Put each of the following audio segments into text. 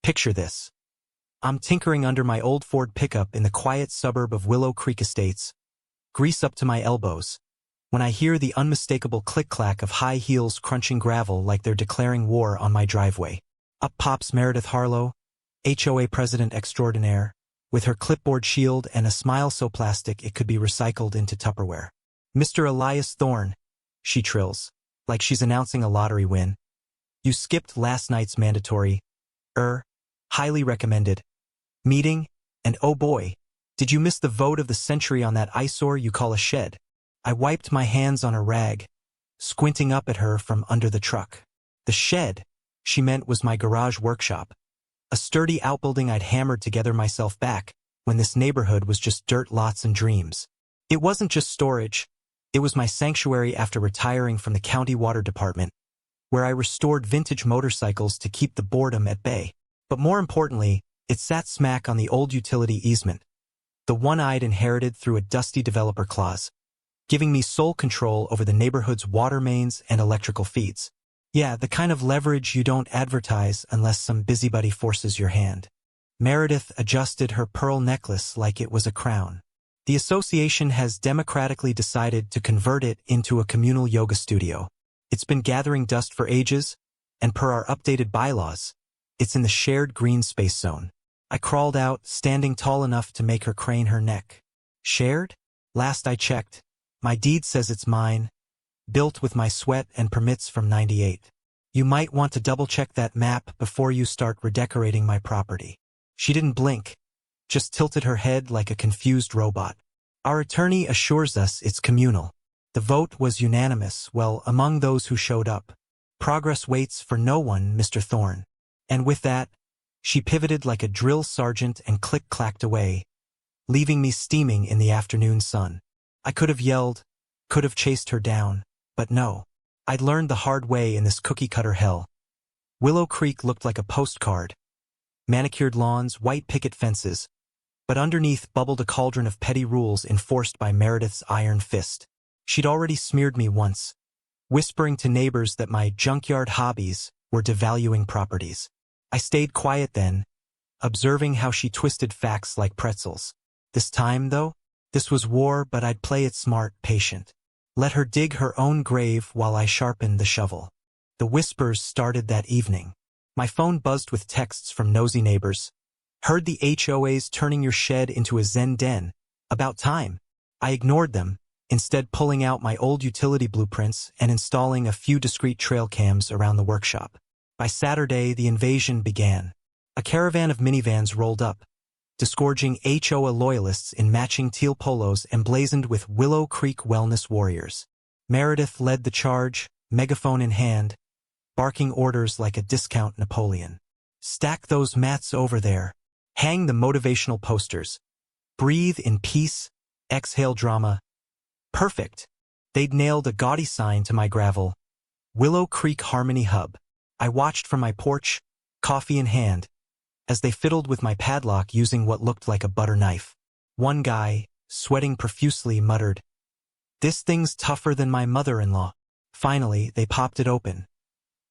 Picture this. I'm tinkering under my old Ford pickup in the quiet suburb of Willow Creek Estates, grease up to my elbows, when I hear the unmistakable click-clack of high heels crunching gravel like they're declaring war on my driveway. Up pops Meredith Harlow, HOA President Extraordinaire, with her clipboard shield and a smile so plastic it could be recycled into Tupperware. "Mr. Elias Thorne," she trills, like she's announcing a lottery win. "You skipped last night's mandatory, highly recommended, meeting, and oh boy, did you miss the vote of the century on that eyesore you call a shed." I wiped my hands on a rag, squinting up at her from under the truck. The shed, she meant, was my garage workshop, a sturdy outbuilding I'd hammered together myself back when this neighborhood was just dirt lots and dreams. It wasn't just storage, it was my sanctuary after retiring from the county water department, where I restored vintage motorcycles to keep the boredom at bay. But more importantly, it sat smack on the old utility easement, the one I'd inherited through a dusty developer clause, giving me sole control over the neighborhood's water mains and electrical feeds. Yeah, the kind of leverage you don't advertise unless some busybody forces your hand. Meredith adjusted her pearl necklace like it was a crown. "The association has democratically decided to convert it into a communal yoga studio. It's been gathering dust for ages, and per our updated bylaws, it's in the shared green space zone." I crawled out, standing tall enough to make her crane her neck. "Shared? Last I checked, my deed says it's mine, built with my sweat and permits from '98. You might want to double-check that map before you start redecorating my property." She didn't blink, just tilted her head like a confused robot. "Our attorney assures us it's communal. The vote was unanimous, well, among those who showed up. Progress waits for no one, Mr. Thorne." And with that, she pivoted like a drill sergeant and click-clacked away, leaving me steaming in the afternoon sun. I could have yelled, could have chased her down, but no. I'd learned the hard way in this cookie-cutter hell. Willow Creek looked like a postcard. Manicured lawns, white picket fences, but underneath bubbled a cauldron of petty rules enforced by Meredith's iron fist. She'd already smeared me once, whispering to neighbors that my junkyard hobbies were devaluing properties. I stayed quiet then, observing how she twisted facts like pretzels. This time, though, this was war, but I'd play it smart, patient. Let her dig her own grave while I sharpened the shovel. The whispers started that evening. My phone buzzed with texts from nosy neighbors. "Heard the HOA's turning your shed into a zen den. About time." I ignored them, instead pulling out my old utility blueprints and installing a few discreet trail cams around the workshop. By Saturday, the invasion began. A caravan of minivans rolled up, disgorging HOA loyalists in matching teal polos emblazoned with Willow Creek wellness warriors. Meredith led the charge, megaphone in hand, barking orders like a discount Napoleon. "Stack those mats over there. Hang the motivational posters. Breathe in peace, exhale drama." Perfect. They'd nailed a gaudy sign to my gravel, "Willow Creek Harmony Hub." I watched from my porch, coffee in hand, as they fiddled with my padlock using what looked like a butter knife. One guy, sweating profusely, muttered, "This thing's tougher than my mother-in-law." Finally, they popped it open.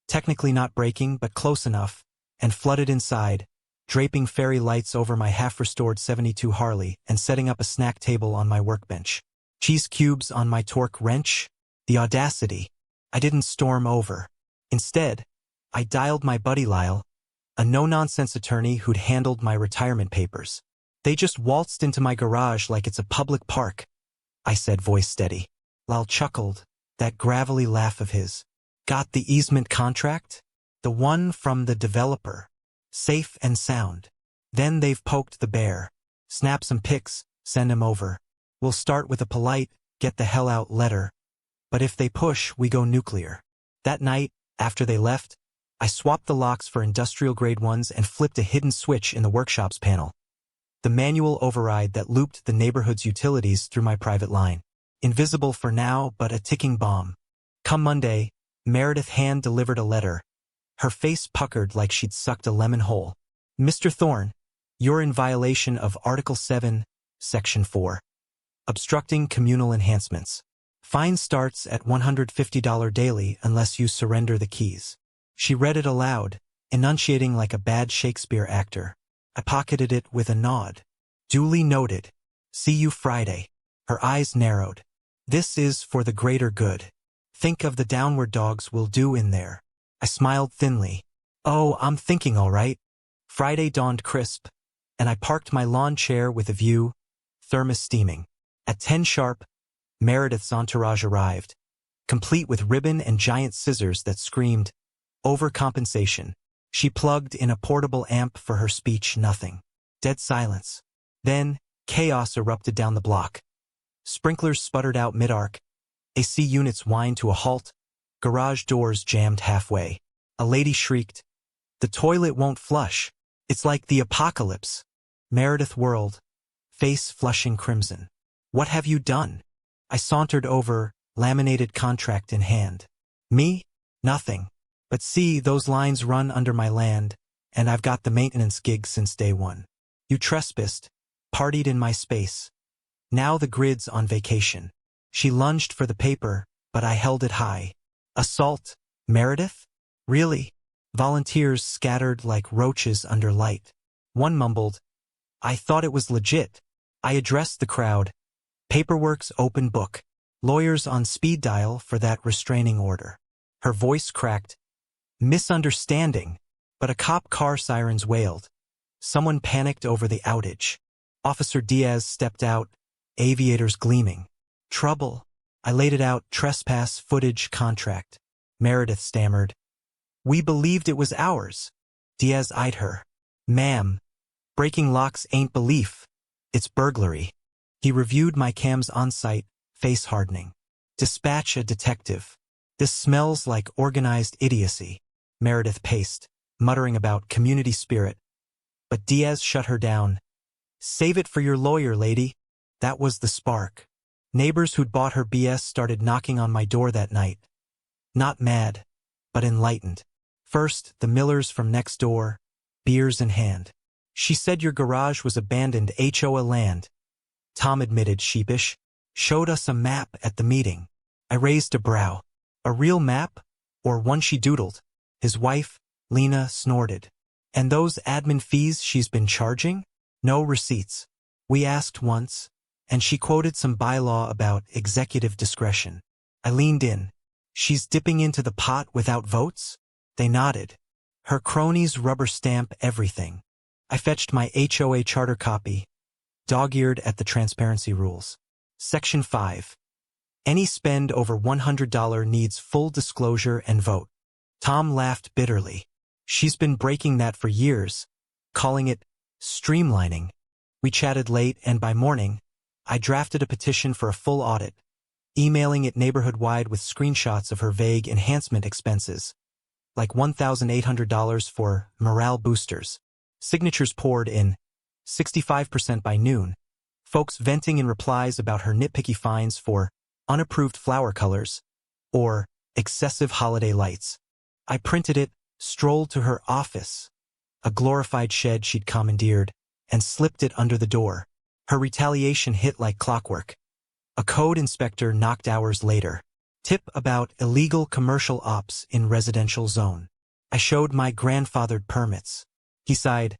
Technically not breaking, but close enough, and flooded inside, draping fairy lights over my half-restored '72 Harley and setting up a snack table on my workbench. Cheese cubes on my torque wrench? The audacity. I didn't storm over. Instead, I dialed my buddy Lyle, a no-nonsense attorney who'd handled my retirement papers. "They just waltzed into my garage like it's a public park," I said, voice steady. Lyle chuckled, that gravelly laugh of his. "Got the easement contract? The one from the developer. Safe and sound. Then they've poked the bear. Snap some pics, send 'em over. We'll start with a polite, get the hell out letter. But if they push, we go nuclear." That night, after they left, I swapped the locks for industrial-grade ones and flipped a hidden switch in the workshop's panel. The manual override that looped the neighborhood's utilities through my private line. Invisible for now, but a ticking bomb. Come Monday, Meredith hand-delivered a letter, her face puckered like she'd sucked a lemon whole. "Mr. Thorne, you're in violation of Article 7, Section 4. Obstructing communal enhancements. Fine starts at $150 daily unless you surrender the keys." She read it aloud, enunciating like a bad Shakespeare actor. I pocketed it with a nod. Duly noted. See you Friday. Her eyes narrowed. This is for the greater good. Think of the downward dogs we'll do in there. I smiled thinly. Oh, I'm thinking all right. Friday dawned crisp, and I parked my lawn chair with a view, thermos steaming. At 10 sharp, Meredith's entourage arrived, complete with ribbon and giant scissors that screamed, overcompensation. She plugged in a portable amp for her speech. Nothing. Dead silence. Then, chaos erupted down the block. Sprinklers sputtered out mid-arc. AC units whined to a halt. Garage doors jammed halfway. A lady shrieked, "The toilet won't flush. It's like the apocalypse." Meredith whirled, face flushing crimson. "What have you done?" I sauntered over, laminated contract in hand. "Me? Nothing. But see, those lines run under my land, and I've got the maintenance gig since day one. You trespassed, partied in my space. Now the grid's on vacation." She lunged for the paper, but I held it high. "Assault, Meredith? Really?" Volunteers scattered like roaches under light. One mumbled, "I thought it was legit." I addressed the crowd. "Paperwork's open book. Lawyers on speed dial for that restraining order." Her voice cracked. "Misunderstanding." But a cop car sirens wailed. Someone panicked over the outage. Officer Diaz stepped out, aviators gleaming. "Trouble." I laid it out, trespass footage contract. Meredith stammered, "We believed it was ours." Diaz eyed her. "Ma'am, breaking locks ain't belief. It's burglary." He reviewed my cams on-site, face hardening. "Dispatch a detective. This smells like organized idiocy." Meredith paced, muttering about community spirit. But Diaz shut her down. "Save it for your lawyer, lady." That was the spark. Neighbors who'd bought her BS started knocking on my door that night. Not mad, but enlightened. First, the Millers from next door, beers in hand. "She said your garage was abandoned HOA land." Tom admitted, sheepish. "Showed us a map at the meeting." I raised a brow. "A real map? Or one she doodled?" His wife, Lena, snorted. "And those admin fees she's been charging? No receipts. We asked once, and she quoted some bylaw about executive discretion." I leaned in. "She's dipping into the pot without votes?" They nodded. "Her cronies rubber stamp everything." I fetched my HOA charter copy, dog-eared at the transparency rules. Section 5. Any spend over $100 needs full disclosure and vote. Tom laughed bitterly. "She's been breaking that for years, calling it streamlining." We chatted late, and by morning, I drafted a petition for a full audit, emailing it neighborhood-wide with screenshots of her vague enhancement expenses, like $1,800 for morale boosters. Signatures poured in, 65% by noon, folks venting in replies about her nitpicky fines for unapproved flower colors or excessive holiday lights. I printed it, strolled to her office, a glorified shed she'd commandeered, and slipped it under the door. Her retaliation hit like clockwork. A code inspector knocked hours later. Tip about illegal commercial ops in residential zone. I showed my grandfathered permits. He sighed.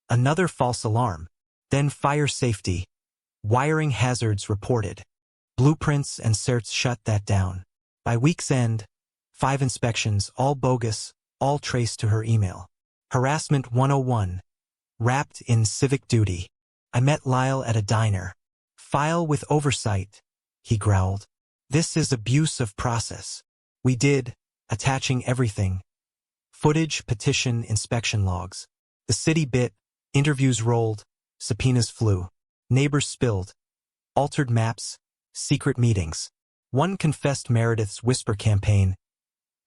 Another false alarm. Then fire safety. Wiring hazards reported. Blueprints and certs shut that down. By week's end, 5 inspections, all bogus, all traced to her email. Harassment 101. Wrapped in civic duty. I met Lyle at a diner. "File with oversight," he growled. "This is abuse of process." We did, attaching everything. Footage, petition, inspection logs. The city bit, interviews rolled, subpoenas flew. Neighbors spilled. Altered maps, secret meetings. One confessed Meredith's whisper campaign.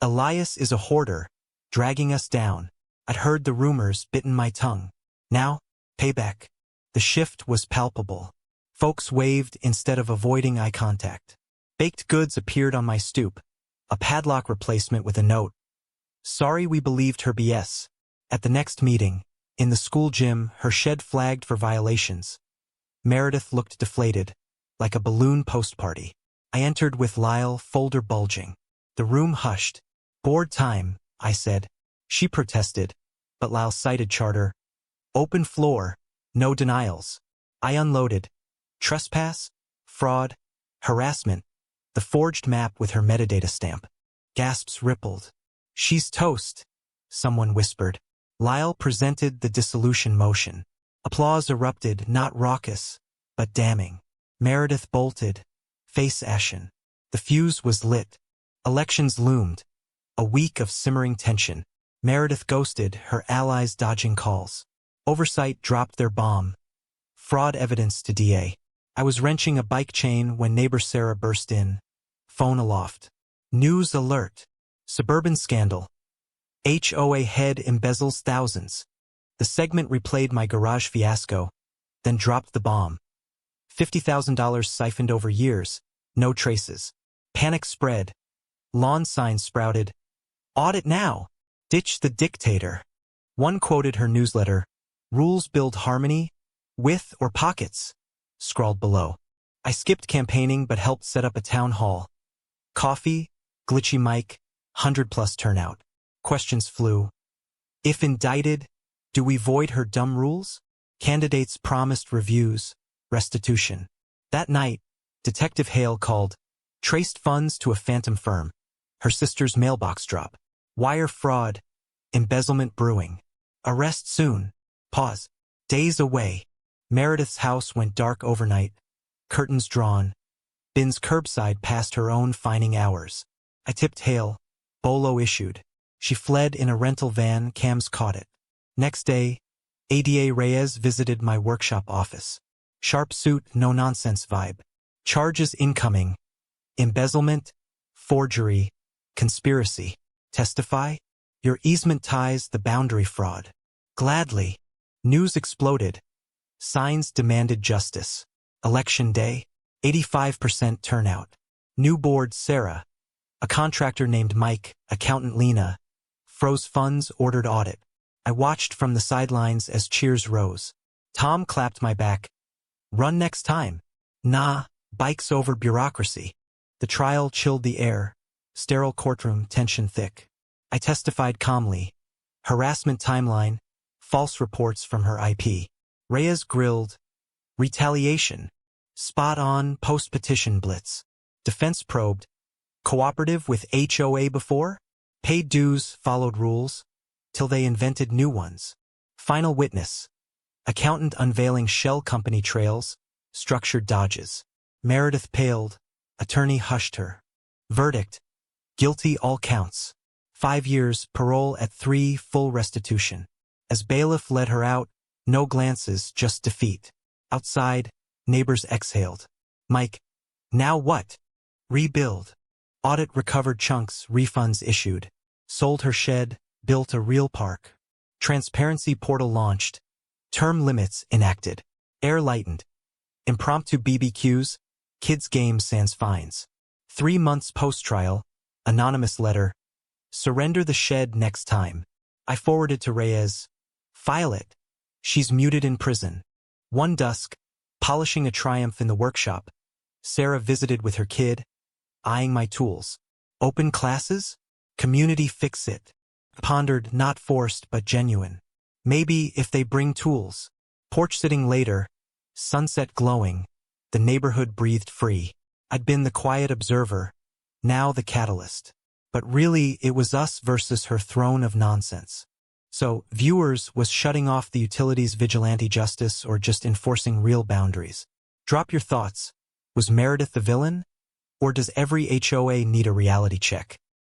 "Elias is a hoarder, dragging us down." I'd heard the rumors, bitten my tongue. Now, payback. The shift was palpable. Folks waved instead of avoiding eye contact. Baked goods appeared on my stoop, a padlock replacement with a note. "Sorry we believed her BS." At the next meeting, in the school gym, her shed flagged for violations. Meredith looked deflated, like a balloon post-party. I entered with Lyle, folder bulging. The room hushed. "Board time," I said. She protested. but Lyle cited charter. Open floor, no denials. I unloaded. Trespass, fraud, harassment, the forged map with her metadata stamp. Gasps rippled. She's toast, someone whispered. Lyle presented the dissolution motion. Applause erupted, not raucous, but damning. Meredith bolted, face ashen. The fuse was lit. Elections loomed. A week of simmering tension. Meredith ghosted, her allies dodging calls. Oversight dropped their bomb. Fraud evidence to DA. I was wrenching a bike chain when neighbor Sarah burst in. Phone aloft. News alert. Suburban scandal. HOA head embezzles thousands. The segment replayed my garage fiasco, then dropped the bomb. $50,000 siphoned over years, no traces. Panic spread. Lawn signs sprouted. Audit now. Ditch the dictator. One quoted her newsletter. Rules build harmony, with or pockets, scrawled below. I skipped campaigning but helped set up a town hall. Coffee, glitchy mic, 100+ turnout. Questions flew. If indicted, do we void her dumb rules? Candidates promised reviews, restitution. That night, Detective Hale called, traced funds to a phantom firm. Her sister's mailbox drop. Wire fraud, embezzlement brewing. Arrest soon. Pause. Days away. Meredith's house went dark overnight. Curtains drawn. Bin's curbside past her own fining hours. I tipped Hale. Bolo issued. She fled in a rental van. Cams caught it. Next day, ADA Reyes visited my workshop office. Sharp suit, no-nonsense vibe. Charges incoming. Embezzlement, forgery, conspiracy. Testify? Your easement ties the boundary fraud. Gladly. News exploded. Signs demanded justice. Election day, 85% turnout. New board Sarah. A contractor named Mike, accountant Lena. Froze funds, ordered audit. I watched from the sidelines as cheers rose. Tom clapped my back. Run next time. Nah, bikes over bureaucracy. The trial chilled the air. Sterile courtroom, tension thick. I testified calmly. Harassment timeline. False reports from her IP. Reyes grilled. Retaliation. Spot on, post-petition blitz. Defense probed. Cooperative with HOA before? Paid dues, followed rules. Till they invented new ones. Final witness. Accountant unveiling shell company trails. Structured dodges. Meredith paled. Attorney hushed her. Verdict. Guilty all counts. 5 years, parole at 3, full restitution. As bailiff led her out, no glances, just defeat. Outside, neighbors exhaled. Mike, now what? Rebuild. Audit recovered chunks, refunds issued. Sold her shed, built a real park. Transparency portal launched. Term limits enacted. Air lightened. Impromptu BBQs, kids' games sans fines. 3 months post-trial, anonymous letter. Surrender the shed next time. I forwarded to Reyes. File it. She's muted in prison. One dusk, polishing a Triumph in the workshop, Sarah visited with her kid, eyeing my tools. Open classes? Community fix it. Pondered, not forced but genuine. Maybe if they bring tools. Porch sitting later, sunset glowing, the neighborhood breathed free. I'd been the quiet observer, now the catalyst. But really, it was us versus her throne of nonsense. So, viewers, was shutting off the utilities vigilante justice or just enforcing real boundaries? Drop your thoughts. Was Meredith the villain? Or does every HOA need a reality check?